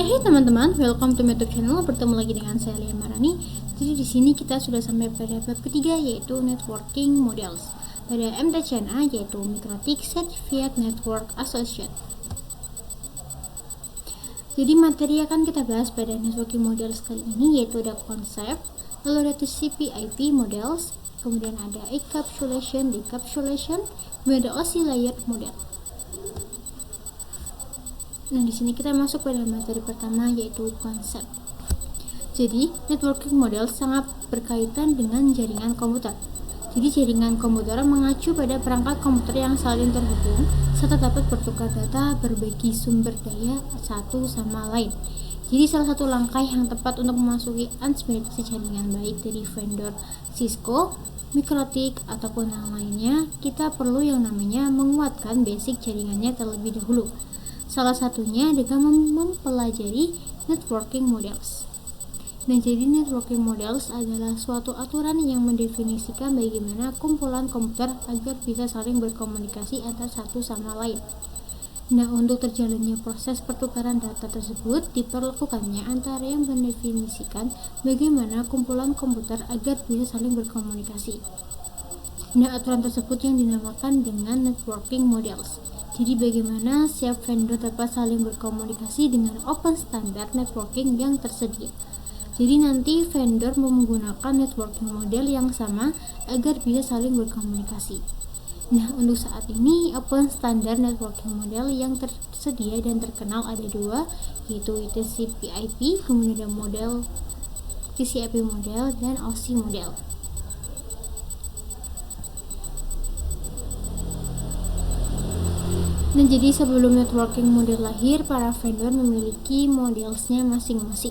Hai teman-teman, welcome to my YouTube channel. Bertemu lagi dengan saya Lia Marani. Jadi di sini kita sudah sampai pada bab ketiga, yaitu networking models. Pada MTCNA yaitu Mikrotik Certified Network Associate. Jadi materi akan kita bahas pada networking models kali ini, yaitu ada konsep, lalu ada TCP/IP models, kemudian ada encapsulation, decapsulation, kemudian ada OSI layer model. Nah, di sini kita masuk pada materi pertama, yaitu konsep. Jadi, networking model sangat berkaitan dengan jaringan komputer. Jadi, jaringan komputer mengacu pada perangkat komputer yang saling terhubung serta dapat bertukar data, berbagi sumber daya satu sama lain. Jadi, salah satu langkah yang tepat untuk memasuki administrasi jaringan baik dari vendor Cisco, Mikrotik, ataupun yang lainnya, kita perlu yang namanya menguatkan basic jaringannya terlebih dahulu. Salah satunya dengan mempelajari networking models. Nah, jadi networking models adalah suatu aturan yang mendefinisikan bagaimana kumpulan komputer agar bisa saling berkomunikasi antara satu sama lain. Nah, untuk terjalannya proses pertukaran data tersebut diperlakukannya antara yang mendefinisikan bagaimana kumpulan komputer agar bisa saling berkomunikasi. Nah, aturan tersebut yang dinamakan dengan networking models. Jadi bagaimana setiap vendor dapat saling berkomunikasi dengan open standard networking yang tersedia. Jadi nanti vendor menggunakan networking model yang sama agar bisa saling berkomunikasi. Nah, untuk saat ini open standard networking model yang tersedia dan terkenal ada dua, yaitu TCP/IP, kemudian ada model TCP model dan OSI model. Nah, jadi sebelum networking model lahir, para vendor memiliki modelsnya masing-masing.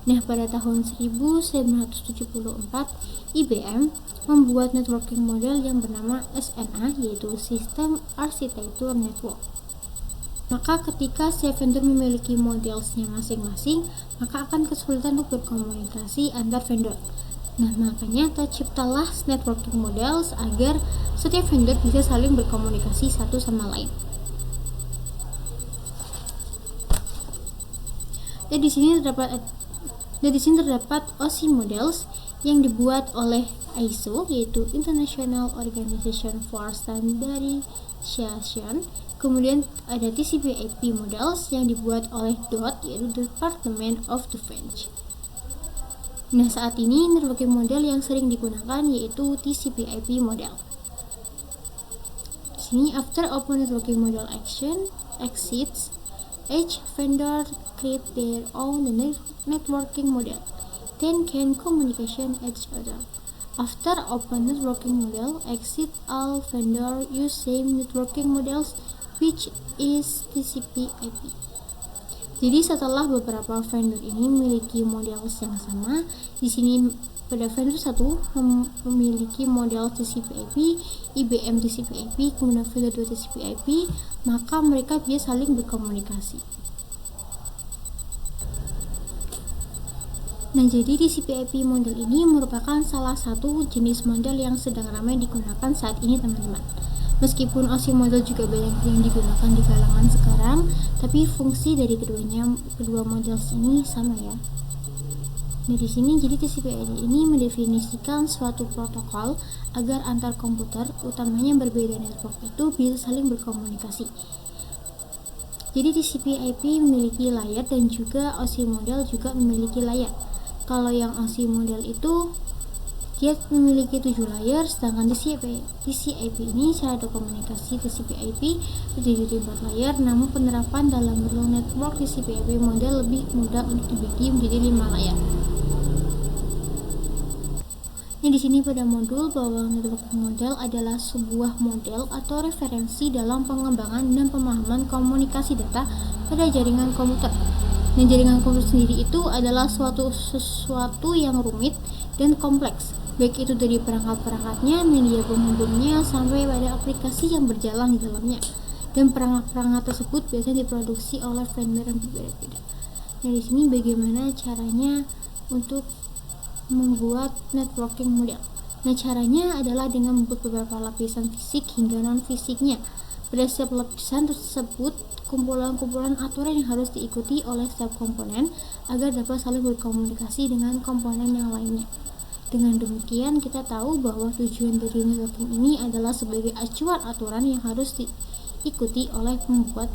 Nah, pada tahun 1974, IBM membuat networking model yang bernama SNA, yaitu System Architecture Network. Maka ketika setiap vendor memiliki modelsnya masing-masing, maka akan kesulitan untuk berkomunikasi antar vendor. Nah, makanya terciptalah networking models agar setiap vendor bisa saling berkomunikasi satu sama lain. Dan di sini terdapat OSI models yang dibuat oleh ISO, yaitu International Organization for Standardization. Kemudian ada TCP/IP models yang dibuat oleh DOD, yaitu Department of Defense. Nah, saat ini networking model yang sering digunakan yaitu TCP/IP model. Di sini after open networking model exists, each vendor create their own networking model, then can communication each other. After open networking model exit, all vendor use same networking models, which is TCP/IP. Jadi setelah beberapa vendor ini memiliki model yang sama, di sini pada vendor satu memiliki model TCP/IP, IBM TCP/IP, kemudian vendor 2 TCP/IP, maka mereka bisa saling berkomunikasi. Nah, jadi TCP/IP model ini merupakan salah satu jenis model yang sedang ramai digunakan saat ini, teman-teman. Meskipun OSI model juga banyak yang digunakan di kalangan sekarang, tapi fungsi dari kedua model ini sama ya. Nah, di sini jadi TCP/IP ini mendefinisikan suatu protokol agar antar komputer, utamanya yang berbeda network itu, bisa saling berkomunikasi. Jadi TCP/IP memiliki layer dan juga OSI model juga memiliki layer. Kalau yang OSI model itu dia memiliki 7 layer, sedangkan TCP/IP ini cara komunikasi TCP/IP terdiri dari 4 layer, namun penerapan dalam ruang network TCP/IP model lebih mudah untuk dibagi menjadi 5 layer. Nah, di sini pada modul bahwa networking model adalah sebuah model atau referensi dalam pengembangan dan pemahaman komunikasi data pada jaringan komputer. Nah, jaringan komputer sendiri itu adalah sesuatu yang rumit dan kompleks, baik itu dari perangkat-perangkatnya, media penghubungnya, sampai pada aplikasi yang berjalan di dalamnya. Dan perangkat-perangkat tersebut biasanya diproduksi oleh vendor yang berbeda-beda. Nah, di sini bagaimana caranya untuk membuat networking model. Nah, caranya adalah dengan membuat beberapa lapisan fisik hingga non-fisiknya. Pada setiap lapisan tersebut kumpulan-kumpulan aturan yang harus diikuti oleh setiap komponen agar dapat saling berkomunikasi dengan komponen yang lainnya. Dengan demikian, kita tahu bahwa tujuan dari networking ini adalah sebagai acuan aturan yang harus diikuti oleh pembuat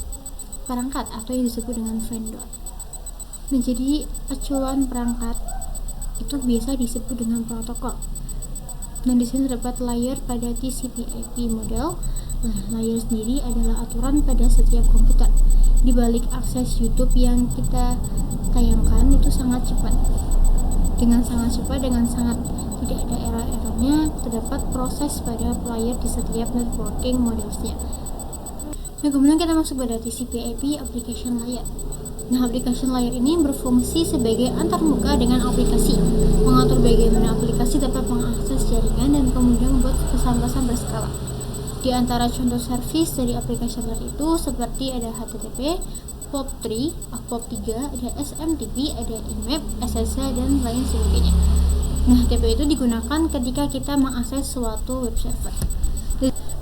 perangkat atau yang disebut dengan vendor. Menjadi acuan perangkat itu biasa disebut dengan protokol. Dan di sini terdapat layer pada TCP/IP model. Nah, layer sendiri adalah aturan pada setiap komputer. Di balik akses YouTube yang kita tayangkan itu sangat cepat. Dengan sangat tidak ada error-errornya, terdapat proses pada layer di setiap networking modelsnya. Nah, kemudian kita masuk pada TCP/IP application layer. Nah, application layer ini berfungsi sebagai antarmuka dengan aplikasi, mengatur bagaimana aplikasi dapat mengakses jaringan dan kemudian membuat pesan-pesan berskala. Di antara contoh service dari application layer itu seperti ada HTTP, POP3, POP3, ada SMTP, ada IMAP, SSH, dan lain sebagainya. Nah, TCP itu digunakan ketika kita mengakses suatu web server.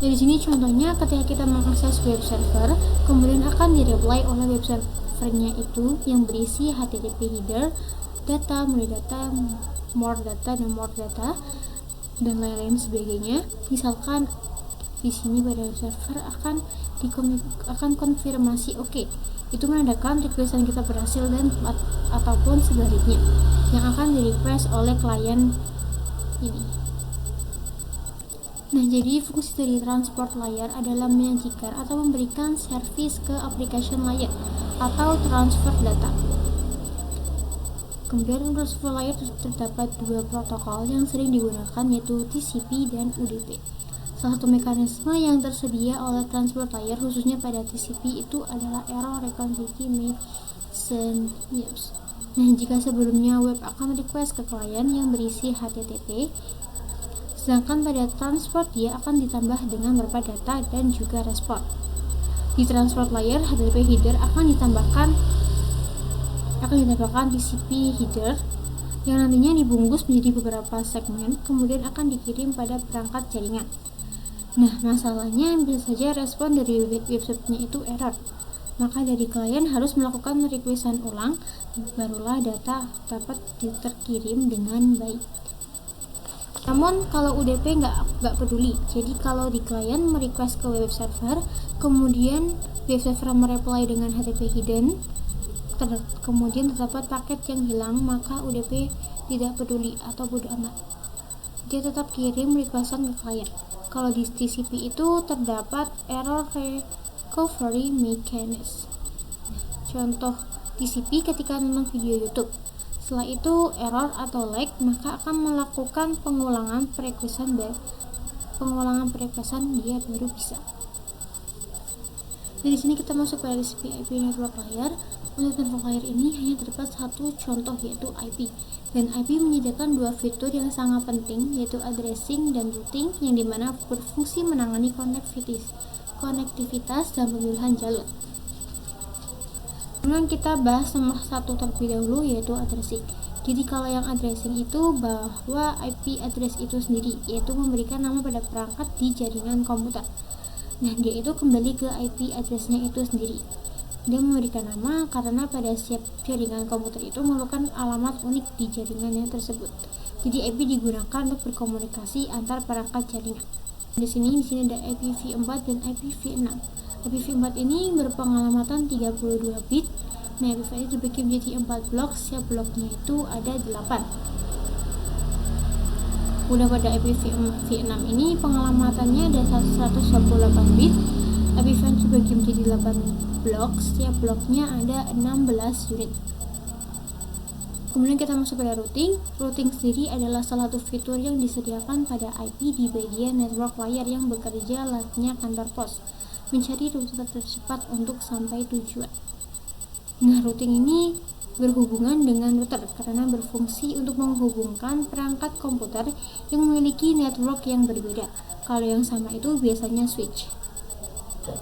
Di sini contohnya ketika kita mengakses web server, kemudian akan direply oleh web servernya itu yang berisi HTTP header, data, mulai data, more data, dan more data, dan lain-lain sebagainya. Misalkan di sini pada web server akan konfirmasi oke. Itu menandakan requestan kita berhasil dan ataupun sebaliknya yang akan di request oleh klien ini. Nah, jadi fungsi dari transport layer adalah menyajikan atau memberikan service ke application layer atau transfer data. Kemudian transfer layer terdapat dua protokol yang sering digunakan, yaitu TCP dan UDP. Salah satu mekanisme yang tersedia oleh transport layer khususnya pada TCP itu adalah error reconciliation. Nah, jika sebelumnya web akan request ke klien yang berisi HTTP, sedangkan pada transport dia akan ditambah dengan beberapa data dan juga respon. Di transport layer, HTTP header akan ditambahkan TCP header yang nantinya dibungkus menjadi beberapa segmen, kemudian akan dikirim pada perangkat jaringan. Nah, masalahnya bisa saja respon dari websitenya itu error. Maka dari klien harus melakukan requestan ulang, barulah data dapat terkirim dengan baik. Namun kalau UDP nggak peduli. Jadi kalau di klien merequest ke web server, kemudian web server mereply dengan HTTP hidden, kemudian terdapat paket yang hilang, maka UDP tidak peduli atau bodo amat. Dia tetap kirim requestan ke klien. Kalau di TCP itu terdapat error recovery mechanism. Contoh TCP ketika nonton video YouTube. Setelah itu error atau lag, maka akan melakukan pengulangan requestan dia baru bisa. Jadi di sini kita masuk pada TCP/IP network layer. Untuk network layer ini hanya terdapat satu contoh, yaitu IP. Dan IP menyediakan dua fitur yang sangat penting, yaitu addressing dan routing, yang dimana berfungsi menangani konektivitas dan pemilihan jalur. Kemudian kita bahas nomor satu terlebih dahulu, yaitu addressing. Jadi kalau yang addressing itu bahwa IP address itu sendiri, yaitu memberikan nama pada perangkat di jaringan komputer. Nah, dia itu kembali ke IP addressnya itu sendiri. Dia memberikan nama karena pada setiap jaringan komputer itu memerlukan alamat unik di jaringannya tersebut. Jadi IP digunakan untuk berkomunikasi antar perangkat jaringan. Di sini ada IPv4 dan IPv6. IPv4 ini berpengalamatan 32 bit. Nah, IPv4 itu dibagi menjadi 4 blok. Setiap bloknya itu ada 8. Udah pada IPv6 ini pengalamatannya ada 128 bit. IPv4 dibagi menjadi 8 blok, setiap bloknya ada 16 unit. Kemudian kita masuk pada routing. Routing sendiri adalah salah satu fitur yang disediakan pada IP di bagian network layer yang bekerja layaknya kantor pos, mencari rute tercepat untuk sampai tujuan. Nah, routing ini berhubungan dengan router karena berfungsi untuk menghubungkan perangkat komputer yang memiliki network yang berbeda. Kalau yang sama itu biasanya switch.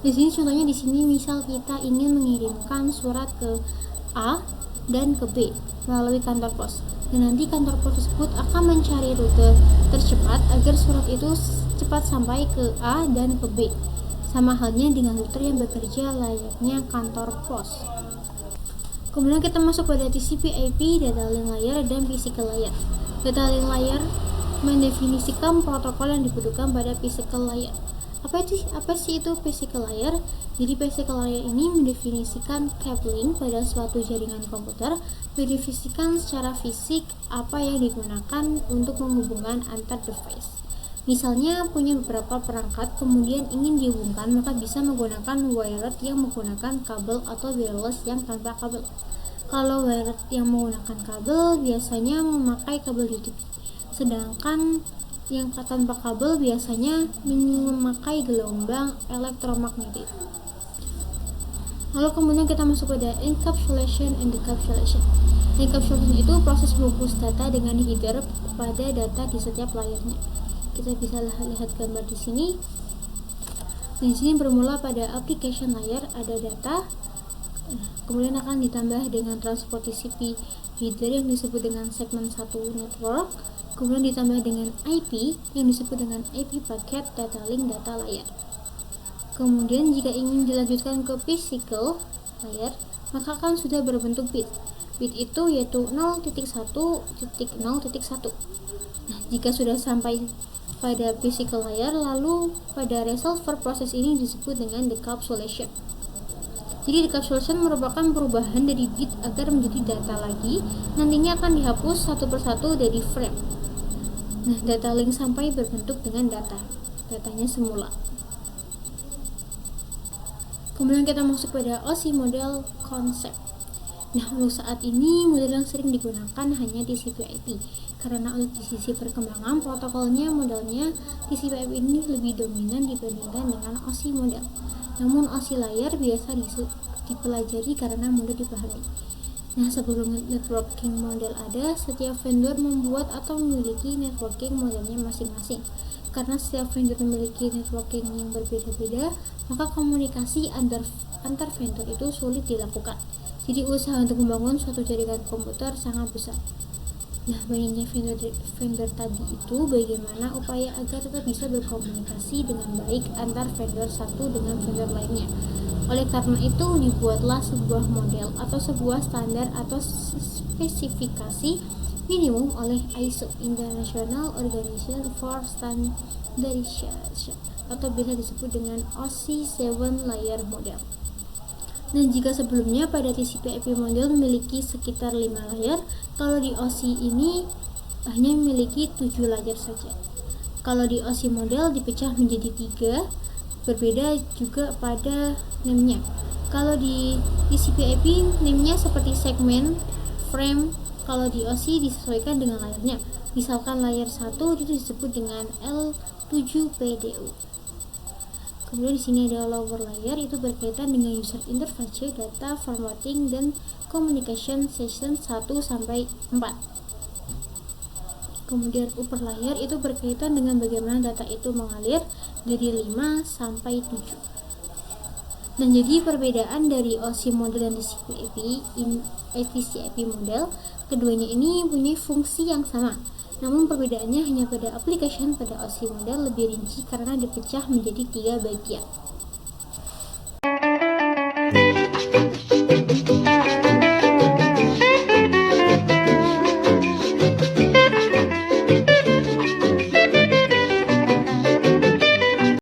Di sini contohnya, di sini misal kita ingin mengirimkan surat ke A dan ke B melalui kantor pos, dan nanti kantor pos tersebut akan mencari rute tercepat agar surat itu cepat sampai ke A dan ke B. sama halnya dengan router yang bekerja layaknya kantor pos. Kemudian kita masuk pada TCP/IP, data link layer, dan physical layer. Data link layer mendefinisikan protokol yang dibutuhkan pada physical layer. Apa sih itu physical layer? Jadi physical layer ini mendefinisikan cabling pada suatu jaringan komputer, mendefinisikan secara fisik apa yang digunakan untuk menghubungkan antar device. Misalnya punya beberapa perangkat kemudian ingin dihubungkan, maka bisa menggunakan wired yang menggunakan kabel atau wireless yang tanpa kabel. Kalau wired yang menggunakan kabel biasanya memakai kabel UTP, sedangkan yang tanpa kabel biasanya memakai gelombang elektromagnetik. Lalu kemudian kita masuk pada encapsulation and decapsulation. Encapsulation itu proses membungkus data dengan header pada data di setiap layernya. Kita bisa lihat gambar di sini. Di sini bermula pada application layer ada data, kemudian akan ditambah dengan transport TCP header yang disebut dengan segmen 1 network, kemudian ditambah dengan IP yang disebut dengan IP packet data link data layer. Kemudian jika ingin dilanjutkan ke physical layer, maka akan sudah berbentuk bit. Bit itu yaitu 0.1.0.1. Nah, jika sudah sampai pada physical layer, lalu pada resolver proses ini disebut dengan decapsulation. Jadi decapsulation merupakan perubahan dari bit agar menjadi data lagi, nantinya akan dihapus satu persatu dari frame. Nah, data link sampai berbentuk dengan datanya semula. Kemudian kita masuk pada OSI model konsep. Nah, untuk saat ini model yang sering digunakan hanya TCP/IP, karena untuk di sisi perkembangan protokolnya modelnya TCP/IP ini lebih dominan dibandingkan dengan OSI model. Namun OSI layer biasa dipelajari karena mudah dipahami. Nah, sebelum networking model ada, setiap vendor membuat atau memiliki networking modelnya masing-masing. Karena setiap vendor memiliki networking yang berbeda-beda, maka komunikasi antar vendor itu sulit dilakukan. Jadi usaha untuk membangun suatu jaringan komputer sangat besar. Nah, banyaknya vendor tadi itu bagaimana upaya agar tetap bisa berkomunikasi dengan baik antar vendor satu dengan vendor lainnya. Oleh karena itu dibuatlah sebuah model atau sebuah standar atau spesifikasi minimum oleh ISO, International Organization for Standardization, atau bisa disebut dengan OSI 7 layer model. Dan jika sebelumnya pada TCP/IP model memiliki sekitar 5 layer, kalau di OSI ini hanya memiliki 7 layer saja. Kalau di OSI model dipecah menjadi 3, berbeda juga pada name-nya. Kalau di TCP/IP name-nya seperti segmen, frame. Kalau di OSI disesuaikan dengan layernya. Misalkan layer 1 itu disebut dengan L7PDU. Kemudian di sini ada lower layer, itu berkaitan dengan user interface, data formatting, dan communication session 1 sampai 4. Kemudian upper layer itu berkaitan dengan bagaimana data itu mengalir dari 5 sampai 7. Dan jadi perbedaan dari OSI model dan TCP/IP model, keduanya ini punya fungsi yang sama. Namun perbedaannya hanya pada application. Pada OSI model lebih rinci karena dipecah menjadi 3 bagian.